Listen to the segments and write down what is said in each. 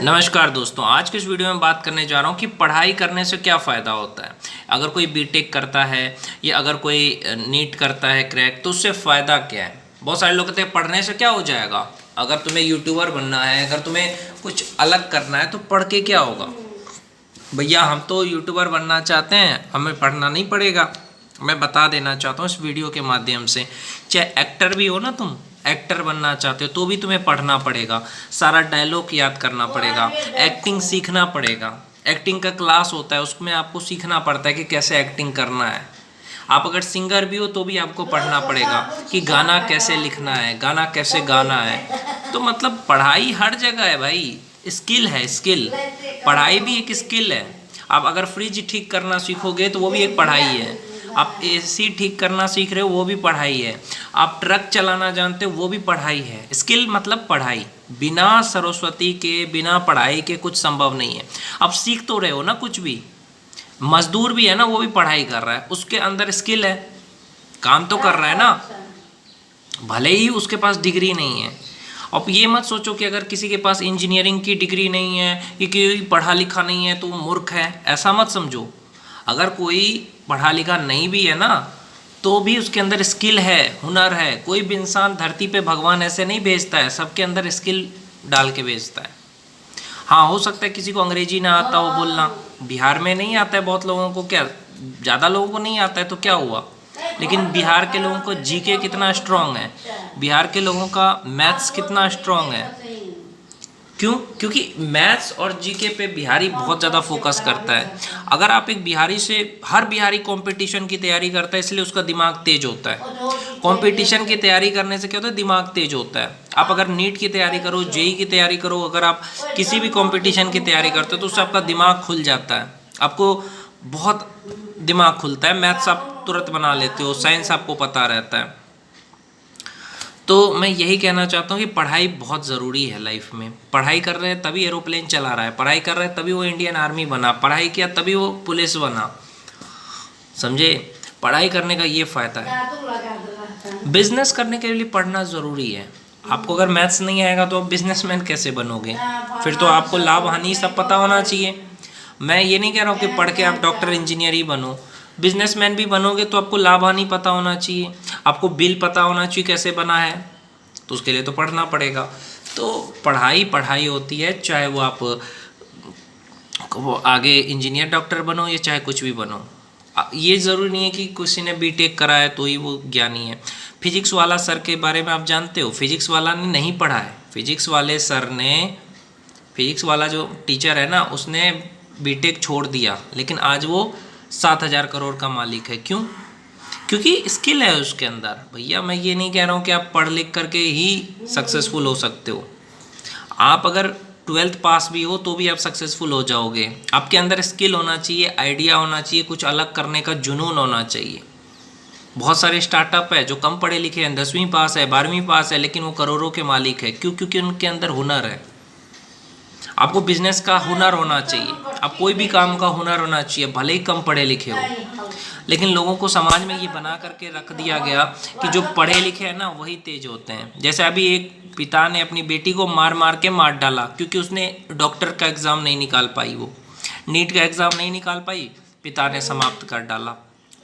नमस्कार दोस्तों, आज के इस वीडियो में बात करने जा रहा हूँ कि पढ़ाई करने से क्या फ़ायदा होता है। अगर कोई बीटेक करता है या अगर कोई नीट करता है क्रैक, तो उससे फ़ायदा क्या है। बहुत सारे लोग कहते हैं पढ़ने से क्या हो जाएगा। अगर तुम्हें यूट्यूबर बनना है, अगर तुम्हें कुछ अलग करना है तो पढ़ के क्या होगा। भैया हम तो यूट्यूबर बनना चाहते हैं, हमें पढ़ना नहीं पड़ेगा। मैं बता देना चाहता हूँ इस वीडियो के माध्यम से, चाहे एक्टर भी हो ना, तुम एक्टर बनना चाहते हो तो भी तुम्हें पढ़ना पड़ेगा, सारा डायलॉग याद करना पड़ेगा, एक्टिंग सीखना पड़ेगा। एक्टिंग का क्लास होता है, उसमें आपको सीखना पड़ता है कि कैसे एक्टिंग करना है। आप अगर सिंगर भी हो तो भी आपको पढ़ना पड़ेगा कि गाना कैसे लिखना है, गाना कैसे गाना है। तो मतलब पढ़ाई हर जगह है भाई, स्किल है स्किल। पढ़ाई भी एक स्किल है। आप अगर फ्रिज ठीक करना सीखोगे तो वो भी एक पढ़ाई है। आप एसी ठीक करना सीख रहे हो वो भी पढ़ाई है। आप ट्रक चलाना जानते हो वो भी पढ़ाई है। स्किल मतलब पढ़ाई। बिना सरस्वती के, बिना पढ़ाई के कुछ संभव नहीं है। आप सीख तो रहे हो ना कुछ भी। मजदूर भी है ना, वो भी पढ़ाई कर रहा है, उसके अंदर स्किल है, काम तो कर रहा है ना, भले ही उसके पास डिग्री नहीं है। अब ये मत सोचो कि अगर किसी के पास इंजीनियरिंग की डिग्री नहीं है या कोई पढ़ा लिखा नहीं है तो वो मूर्ख है, ऐसा मत समझो। अगर कोई पढ़ा लिखा नहीं भी है ना तो भी उसके अंदर स्किल है, हुनर है। कोई भी इंसान धरती पे भगवान ऐसे नहीं भेजता है, सबके अंदर स्किल डाल के भेजता है। हाँ, हो सकता है किसी को अंग्रेजी ना आता हो बोलना, बिहार में नहीं आता है बहुत लोगों को, क्या ज़्यादा लोगों को नहीं आता है तो क्या हुआ। लेकिन बिहार के लोगों को जीके कितना स्ट्रांग है, बिहार के लोगों का मैथ्स कितना स्ट्रांग है। क्यों? क्योंकि मैथ्स और जीके पे बिहारी बहुत ज़्यादा फोकस करता है। अगर आप एक बिहारी से, हर बिहारी कंपटीशन की तैयारी करता है इसलिए उसका दिमाग तेज होता है। कंपटीशन की तैयारी करने से क्या होता है, दिमाग तेज होता है। आप अगर नीट की तैयारी करो, जेई की तैयारी करो, अगर आप किसी भी कंपटीशन की तैयारी करते हो तो उससे आपका दिमाग खुल जाता है, आपको बहुत दिमाग खुलता है। मैथ्स आप तुरंत बना लेते हो, साइंस आपको पता रहता है। तो मैं यही कहना चाहता हूँ कि पढ़ाई बहुत ज़रूरी है लाइफ में। पढ़ाई कर रहे हैं तभी एरोप्लेन चला रहा है, पढ़ाई कर रहे हैं तभी वो इंडियन आर्मी बना, पढ़ाई किया तभी वो पुलिस बना, समझे। पढ़ाई करने का ये फ़ायदा है। बिजनेस करने के लिए पढ़ना ज़रूरी है। आपको अगर मैथ्स नहीं आएगा तो आप बिजनेसमैन कैसे बनोगे। फिर तो आपको लाभ हानि सब पता होना चाहिए। मैं ये नहीं कह रहा हूँ कि पढ़ के आप डॉक्टर इंजीनियर ही बनो, बिजनेसमैन भी बनोगे तो आपको लाभ हानि पता होना चाहिए, आपको बिल पता होना चाहिए कैसे बना है, तो उसके लिए तो पढ़ना पड़ेगा। तो पढ़ाई पढ़ाई होती है, चाहे वो आप वो आगे इंजीनियर डॉक्टर बनो या चाहे कुछ भी बनो। ये ज़रूरी नहीं है कि किसी ने बीटेक करा है तो ही वो ज्ञानी है। फिजिक्स वाला सर के बारे में आप जानते हो, फिजिक्स वाला ने नहीं पढ़ा है। फिजिक्स वाले सर ने, फिजिक्स वाला जो टीचर है ना, उसने बीटेक छोड़ दिया, लेकिन आज वो 7,000 करोड़ का मालिक है। क्यों? क्योंकि स्किल है उसके अंदर। भैया मैं ये नहीं कह रहा हूँ कि आप पढ़ लिख करके ही सक्सेसफुल हो सकते हो। आप अगर 12th पास भी हो तो भी आप सक्सेसफुल हो जाओगे। आपके अंदर स्किल होना चाहिए, आइडिया होना चाहिए, कुछ अलग करने का जुनून होना चाहिए। बहुत सारे स्टार्टअप है जो कम पढ़े लिखे हैं, 10वीं पास है, 12वीं पास है, लेकिन वो करोड़ों के मालिक है। क्यों? क्योंकि उनके अंदर हुनर है। आपको बिजनेस का हुनर होना चाहिए, आप कोई भी काम का हुनर होना चाहिए, भले ही कम पढ़े लिखे हो। लेकिन लोगों को समाज में ये बना करके रख दिया गया कि जो पढ़े लिखे हैं ना वही तेज होते हैं। जैसे अभी एक पिता ने अपनी बेटी को मार मार के मार डाला क्योंकि उसने डॉक्टर का एग्ज़ाम नहीं निकाल पाई, वो नीट का एग्ज़ाम नहीं निकाल पाई, पिता ने समाप्त कर डाला।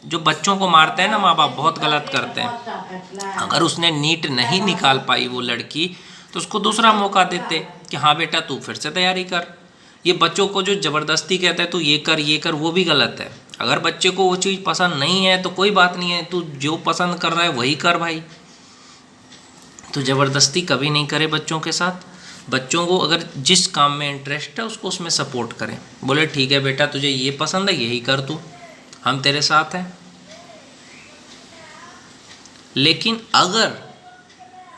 जो बच्चों को मारते हैं ना माँ बाप, बहुत गलत करते हैं। अगर उसने नीट नहीं निकाल पाई वो लड़की, तो उसको दूसरा मौका देते कि हाँ बेटा तू फिर से तैयारी कर। ये बच्चों को जो ज़बरदस्ती कहता है तू ये कर, वो भी गलत है। अगर बच्चे को वो चीज़ पसंद नहीं है तो कोई बात नहीं है, तू जो पसंद कर रहा है वही कर भाई। तो ज़बरदस्ती कभी नहीं करे बच्चों के साथ। बच्चों को अगर जिस काम में इंटरेस्ट है उसको उसमें सपोर्ट करें, बोले ठीक है बेटा तुझे ये पसंद है यही कर, तू, हम तेरे साथ हैं। लेकिन अगर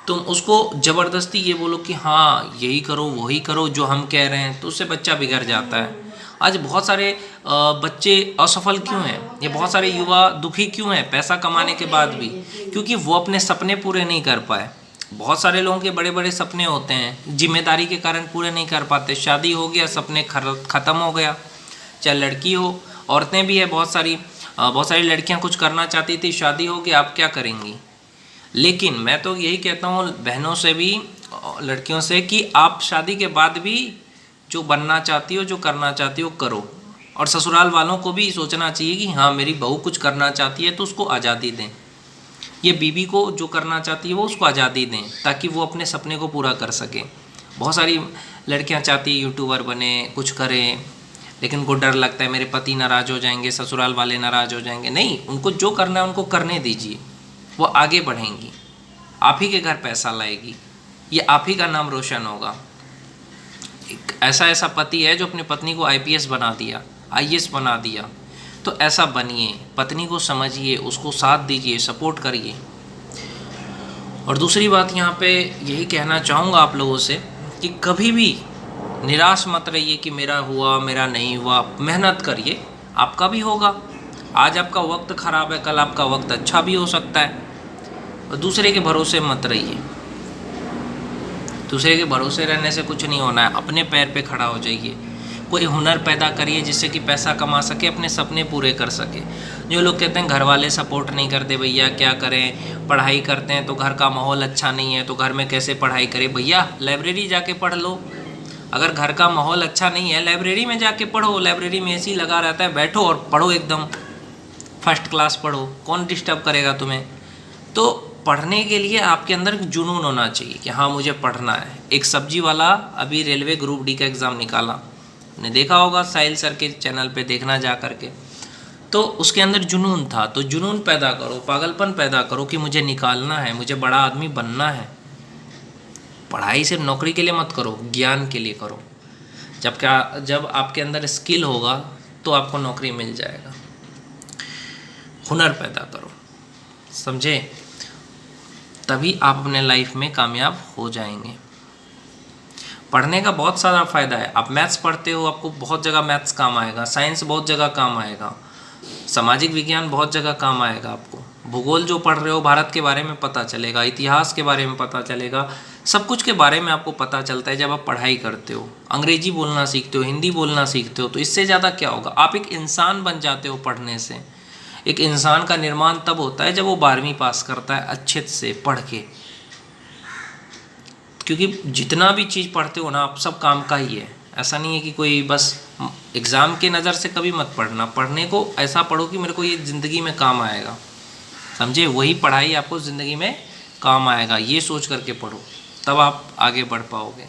तुम उसको ज़बरदस्ती ये बोलो कि हाँ यही करो वही करो जो हम कह रहे हैं, तो उससे बच्चा बिगड़ जाता है। आज बहुत सारे बच्चे असफल क्यों हैं, ये बहुत सारे युवा दुखी क्यों हैं पैसा कमाने के बाद भी? क्योंकि वो अपने सपने पूरे नहीं कर पाए। बहुत सारे लोगों के बड़े बड़े सपने होते हैं, जिम्मेदारी के कारण पूरे नहीं कर पाते। शादी हो गया, सपने ख़त्म हो गया। चाहे लड़की हो, औरतें भी है बहुत सारी लड़कियां कुछ करना चाहती थी, शादी हो गई, आप क्या करेंगी। लेकिन मैं तो यही कहता हूँ बहनों से भी, लड़कियों से कि आप शादी के बाद भी जो बनना चाहती हो, जो करना चाहती हो करो, और ससुराल वालों को भी सोचना चाहिए कि हाँ मेरी बहू कुछ करना चाहती है तो उसको आज़ादी दें। ये बीवी को जो करना चाहती है वो उसको आज़ादी दें ताकि वो अपने सपने को पूरा कर सके। बहुत सारी लड़कियां चाहती है यूट्यूबर बने, कुछ करें, लेकिन उनको डर लगता है मेरे पति नाराज़ हो जाएंगे, ससुराल वाले नाराज़ हो जाएंगे। नहीं, उनको जो करना है उनको करने दीजिए, वो आगे बढ़ेंगी, आप ही के घर पैसा लाएगी, ये आप ही का नाम रोशन होगा। एक ऐसा पति है जो अपनी पत्नी को आईपीएस बना दिया, आईएएस बना दिया, तो ऐसा बनिए, पत्नी को समझिए, उसको साथ दीजिए, सपोर्ट करिए। और दूसरी बात यहाँ पे यही कहना चाहूँगा आप लोगों से कि कभी भी निराश मत रहिए कि मेरा हुआ मेरा नहीं हुआ। मेहनत करिए, आपका भी होगा। आज आपका वक्त ख़राब है, कल आपका वक्त अच्छा भी हो सकता है। और दूसरे के भरोसे मत रहिए, दूसरे के भरोसे रहने से कुछ नहीं होना है। अपने पैर पे खड़ा हो जाइए, कोई हुनर पैदा करिए जिससे कि पैसा कमा सके, अपने सपने पूरे कर सके। जो लोग कहते हैं घर वाले सपोर्ट नहीं करते, भैया क्या करें, पढ़ाई करते हैं तो घर का माहौल अच्छा नहीं है तो घर में कैसे पढ़ाई करें। भैया लाइब्रेरी जाके पढ़ लो। अगर घर का माहौल अच्छा नहीं है, लाइब्रेरी में जाके पढ़ो, लाइब्रेरी में एसी लगा रहता है, बैठो और पढ़ो, एकदम फर्स्ट क्लास पढ़ो, कौन डिस्टर्ब करेगा तुम्हें। तो पढ़ने के लिए आपके अंदर जुनून होना चाहिए कि हाँ मुझे पढ़ना है। एक सब्जी वाला अभी रेलवे ग्रुप डी का एग्ज़ाम निकाला, ने देखा होगा, साहिल सर के चैनल पे देखना जा करके, तो उसके अंदर जुनून था। तो जुनून पैदा करो, पागलपन पैदा करो कि मुझे निकालना है, मुझे बड़ा आदमी बनना है। पढ़ाई सिर्फ नौकरी के लिए मत करो, ज्ञान के लिए करो। जब आपके अंदर स्किल होगा तो आपको नौकरी मिल जाएगा। हुनर पैदा करो, समझे, तभी आप अपने लाइफ में कामयाब हो जाएंगे। पढ़ने का बहुत सारा फ़ायदा है। आप मैथ्स पढ़ते हो, आपको बहुत जगह मैथ्स काम आएगा, साइंस बहुत जगह काम आएगा, सामाजिक विज्ञान बहुत जगह काम आएगा। आपको भूगोल जो पढ़ रहे हो, भारत के बारे में पता चलेगा, इतिहास के बारे में पता चलेगा, सब कुछ के बारे में आपको पता चलता है जब आप पढ़ाई करते हो। अंग्रेजी बोलना सीखते हो, हिंदी बोलना सीखते हो, तो इससे ज़्यादा क्या होगा, आप एक इंसान बन जाते हो पढ़ने से। एक इंसान का निर्माण तब होता है जब वो 12वीं पास करता है अच्छे से पढ़ के, क्योंकि जितना भी चीज़ पढ़ते हो ना आप, सब काम का ही है। ऐसा नहीं है कि कोई बस एग्ज़ाम के नज़र से कभी मत पढ़ना। पढ़ने को ऐसा पढ़ो कि मेरे को ये ज़िंदगी में काम आएगा, समझे, वही पढ़ाई आपको ज़िंदगी में काम आएगा, ये सोच करके पढ़ो, तब आप आगे बढ़ पाओगे।